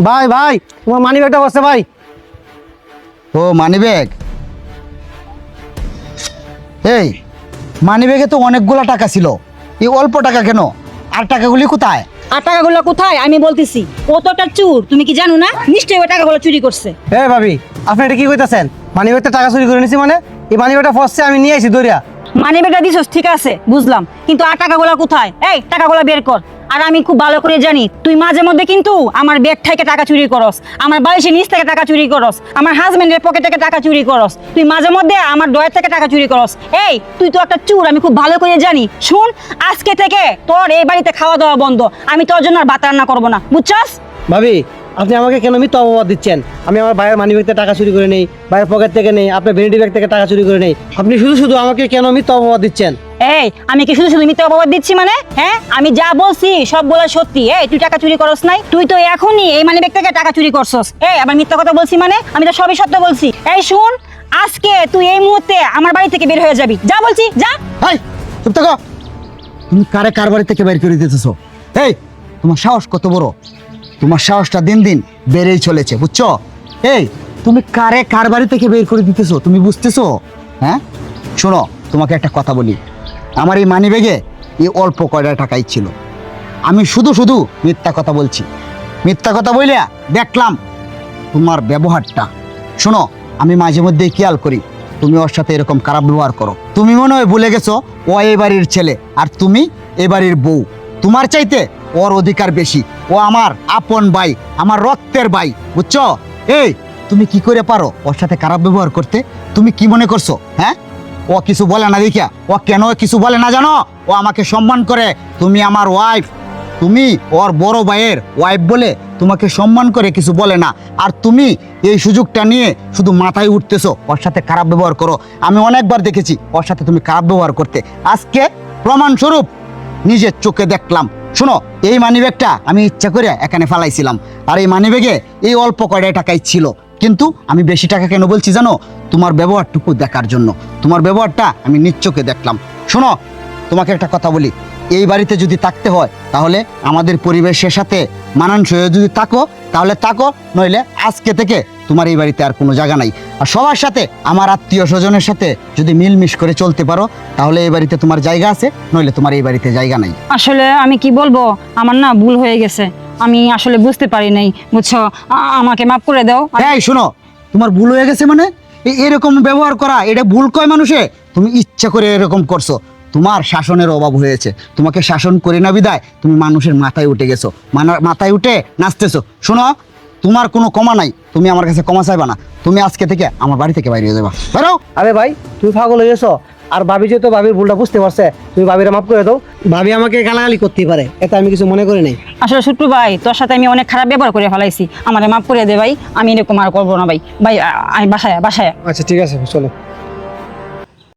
ভাই ভাই তোমার মানি ব্যাগটা বসছে ভাই। ও মানি ব্যাগ, এই মানি ব্যাগে তো অনেকগুলো টাকা ছিল, এই অল্প টাকা কেন? আর টাকাগুলি কোথায়? আর টাকাগুলো কোথায় আমি বলতেছি। ও তো একটা চুর, তুমি কি জানো না? নিশ্চয়ই ওই টাকাগুলো চুরি করছে। হ্যাঁ ভাবি, আপনি এটা কি কইতাছেন? মানি ব্যাগটা টাকা চুরি করে নিছি মানে? এই মানি ব্যাগটা ফসছে, আমি নিয়ে আইছি দরিয়া। মানি ব্যাগটা দিছস ঠিক আছে বুঝলাম, কিন্তু আর টাকাগুলো কোথায়? এই টাকাগুলো বের কর। আর আমি খুব ভালো করে জানি তুই মাঝে মধ্যে কিন্তু আমার ব্যাগ থেকে টাকা চুরি করস, আমার বালিশের নিচ থেকে টাকা চুরি করস, আমার হাজবেন্ডের পকেট থেকে টাকা চুরি করস, তুই মাঝে মধ্যে আমার ডয়ের থেকে টাকা চুরি করস। এই তুই তো একটা চুর, আমি খুব ভালো করে জানি। শুন, আজকে থেকে তোর এই বাড়িতে খাওয়া দাওয়া বন্ধ, আমি তোর জন্য আর ভাত রান্না করবো না, বুঝছস? ভাবি, আপনি আমাকে কেন মিথ্যা অপবাদ দিচ্ছেন? আমি আমার ভাইয়ের মানি ব্যাগ থেকে টাকা চুরি করে নেই, ভাইয়ের পকেট থেকে নেই, আপনার ভ্যানিটি ব্যাগ থেকে টাকা চুরি করে নেই। আপনি শুধু শুধু আমাকে কেন মিথ্যা অপবাদ দিচ্ছেন? এই আমি কি শুধু শুধু মিথ্যা অপবাদ দিচ্ছি মানে? হ্যাঁ, আমি যা বলছি সব বলা সত্যি। এই তুই টাকা চুরি করস নাই, তুই তো এখনই এই মানি ব্যাগ থেকে টাকা চুরি করছস। এই আবার মিথ্যা কথা বলছি মানে? আমি তো সবই সত্য বলছি। এই শুন, আজকে তুই এই মুহূর্তে আমার বাড়ি থেকে বের হয়ে যাবি, যা বলছি যা। এই চুপ থাকো, তুমি কারে কার বাড়ি থেকে বের করে দিতেছো? এই তোমার সাহস কত বড়? তোমার সাহসটা দিন দিন বেড়েই চলেছে, বুঝছো? এই তুমি কারে কার বাড়ি থেকে বের করে দিতেছো তুমি বুঝতেছো? হ্যাঁ শোনো, তোমাকে একটা কথা বলি, আমার এই মানি ব্যাগে এই অল্প কয়টা টাকাই ছিল। আমি শুধু শুধু মিথ্যা কথা বলছি, মিথ্যা কথা বইলে দেখলাম তোমার ব্যবহারটা। শোনো, আমি মাঝে মধ্যেই খেয়াল করি তুমি ওর সাথে এরকম খারাপ ব্যবহার করো। তুমি মনে হয় ভুলে গেছো ও এই বাড়ির ছেলে আর তুমি এ বাড়ির বউ। তোমার চাইতে ওর অধিকার বেশি, ও আমার আপন ভাই, আমার রক্তের ভাই, বুঝছো? এই তুমি কি করে পারো ওর সাথে খারাপ ব্যবহার করতে? তুমি কি মনে করছো? হ্যাঁ, ও কিছু বলে না দেখিয়া? ও কেন কিছু বলে না জানো? ও আমাকে সম্মান করে, তুমি আমার ওয়াইফ, তুমি ওর বড় ভাইয়ের ওয়াইফ বলে তোমাকে সম্মান করে কিছু বলে না। আর তুমি এই সুযোগটা নিয়ে শুধু মাথায় উঠতেছো, ওর সাথে খারাপ ব্যবহার করো। আমি অনেকবার দেখেছি ওর সাথে তুমি খারাপ ব্যবহার করতে, আজকে প্রমাণস্বরূপ নিজের চোখে দেখলাম। শোনো, এই মানিব্যাগটা আমি ইচ্ছা করে এখানে ফালাইছিলাম, আর এই মানিব্যাগে এই অল্প কয়টা টাকাই ছিল। কিন্তু আমি বেশি টাকা কেন বলছি জানো? তোমার ব্যবহারটুকু দেখার জন্য। তোমার ব্যবহারটা আমি নিজ চোখে দেখলাম। শোনো, তোমাকে একটা কথা বলি, এই বাড়িতে যদি থাকতে হয় তাহলে আমাদের পরিবেশের সাথে মানানসই যদি থাকো তাহলে থাকো, নইলে আজকে থেকে তোমার এই বাড়িতে আর কোনো জায়গা নাই। আর সবার সাথে, আমার আত্মীয় স্বজনের সাথে যদি মিলমিশ করে চলতে পারো তাহলে এই বাড়িতে তোমার জায়গা আছে, নইলে তোমার এই বাড়িতে জায়গা নাই। আসলে আমি কি বলবো, আমার না ভুল হয়ে গেছে, আমি আসলে বুঝতে পারি নাই, বুঝছো? আমাকে মাফ করে দাও। এই শোনো, তোমার ভুল হয়ে গেছে মানে এরকম ব্যবহার করা এটা ভুল কয় মানুষে? তুমি ইচ্ছা করে এরকম করছো, তোমার শাসনের অভাব হয়েছে, তোমাকে শাসন করে না বিদায় তুমি মানুষের মাথায় উঠে গেছো, মাথায় উঠে নাচতেছো। শোনো, তোমার কোনো ক্ষমা নাই, তুমি আমার কাছে ক্ষমা চাইবা না। তুমি আজকে থেকে আমার বাড়ি থেকে বাইরে যাবা, বেরো। আরে ভাই, তুমি পাগল হয়ে গেছো। আর ভাবি যেহেতু ভাবির ভুলটা বুঝতে পারছে, তুমি ভাবিরা মাফ করে দাও। ভাবি আমাকে গালাগালি করতেই পারে, এটা আমি কিছু মনে করি নাই। আসলে ছোট্টু ভাই, তোর সাথে আমি অনেক খারাপ ব্যবহার করে ফেলাইছি, আমারে মাফ করে দে ভাই, আমি এরকম আর করবো না ভাই। ভাই আমি বাসায় বাসায়। আচ্ছা ঠিক আছে, চলো।